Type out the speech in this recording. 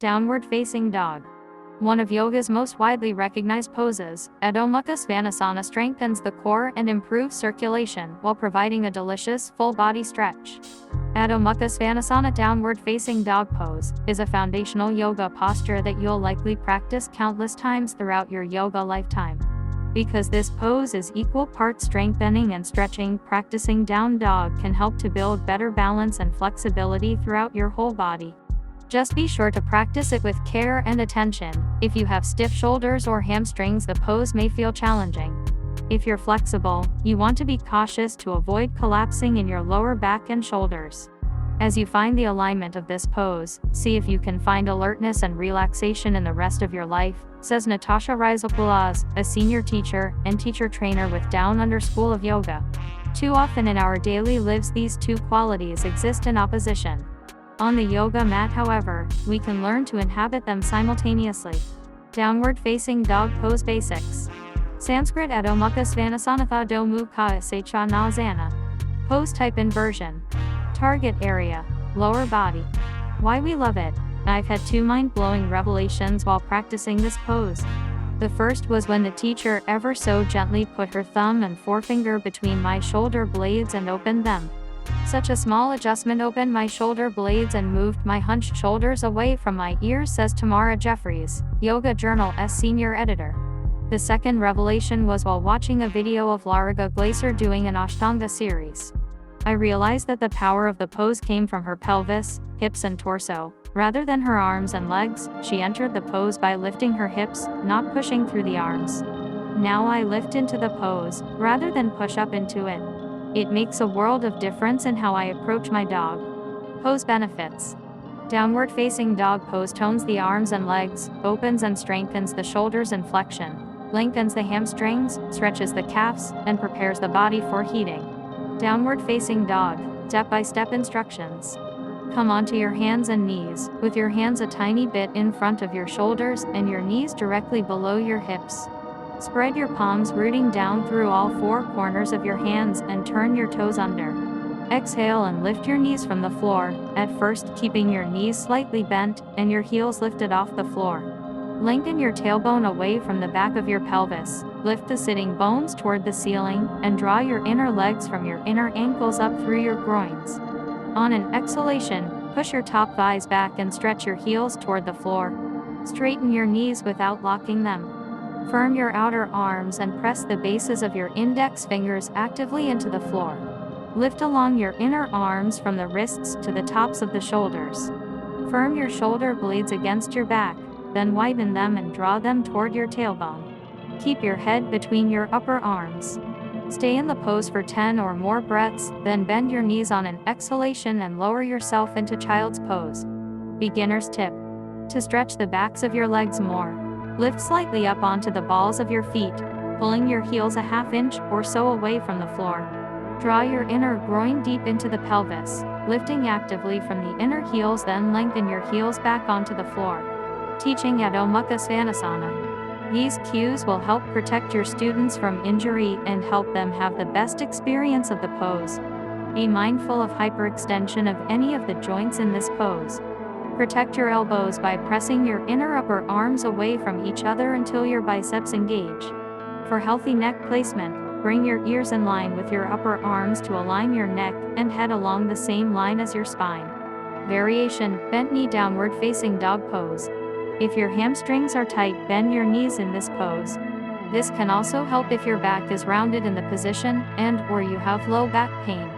Downward facing dog. One of yoga's most widely recognized poses, Adho Mukha Svanasana strengthens the core and improves circulation while providing a delicious, full-body stretch. Adho Mukha Svanasana downward facing dog pose is a foundational yoga posture that you'll likely practice countless times throughout your yoga lifetime. Because this pose is equal parts strengthening and stretching, practicing down dog can help to build better balance and flexibility throughout your whole body. Just be sure to practice it with care and attention. If you have stiff shoulders or hamstrings, the pose may feel challenging. If you're flexible, you want to be cautious to avoid collapsing in your lower back and shoulders. As you find the alignment of this pose, see if you can find alertness and relaxation in the rest of your life, says Natasha Rizopoulos, a senior teacher and teacher trainer with Down Under School of Yoga. Too often in our daily lives, these two qualities exist in opposition. On the yoga mat, however, we can learn to inhabit them simultaneously. Downward facing dog pose basics. Sanskrit Adho Mukha Svanasana Adho Mukha Shvanasana. Pose type inversion. Target area, lower body. Why we love it. I've had two mind-blowing revelations while practicing this pose. The first was when the teacher ever so gently put her thumb and forefinger between my shoulder blades and opened them. Such a small adjustment opened my shoulder blades and moved my hunched shoulders away from my ears, says Tamara Jeffries, Yoga Journal's senior editor. The second revelation was while watching a video of Larga Glaser doing an Ashtanga series. I realized that the power of the pose came from her pelvis, hips and torso, rather than her arms and legs. She entered the pose by lifting her hips, not pushing through the arms. Now I lift into the pose, rather than push up into it. It makes a world of difference in how I approach my dog. Pose benefits. Downward facing dog pose tones the arms and legs, opens and strengthens the shoulders and flexion, lengthens the hamstrings, stretches the calves, and prepares the body for heating. Downward facing dog, step-by-step instructions. Come onto your hands and knees, with your hands a tiny bit in front of your shoulders and your knees directly below your hips. Spread your palms rooting down through all four corners of your hands and turn your toes under. Exhale and lift your knees from the floor, at first keeping your knees slightly bent and your heels lifted off the floor. Lengthen your tailbone away from the back of your pelvis, lift the sitting bones toward the ceiling, and draw your inner legs from your inner ankles up through your groins. On an exhalation, push your top thighs back and stretch your heels toward the floor. Straighten your knees without locking them. Firm your outer arms and press the bases of your index fingers actively into the floor. Lift along your inner arms from the wrists to the tops of the shoulders. Firm your shoulder blades against your back, then widen them and draw them toward your tailbone. Keep your head between your upper arms. Stay in the pose for 10 or more breaths, then bend your knees on an exhalation and lower yourself into child's pose. Beginner's tip. To stretch the backs of your legs more, lift slightly up onto the balls of your feet, pulling your heels a half inch or so away from the floor. Draw your inner groin deep into the pelvis, lifting actively from the inner heels, then lengthen your heels back onto the floor. Teaching Adho Mukha Svanasana. These cues will help protect your students from injury and help them have the best experience of the pose. Be mindful of hyperextension of any of the joints in this pose. Protect your elbows by pressing your inner upper arms away from each other until your biceps engage. For healthy neck placement, bring your ears in line with your upper arms to align your neck and head along the same line as your spine. Variation, bent knee downward facing dog pose. If your hamstrings are tight, bend your knees in this pose. This can also help if your back is rounded in the position and/or you have low back pain.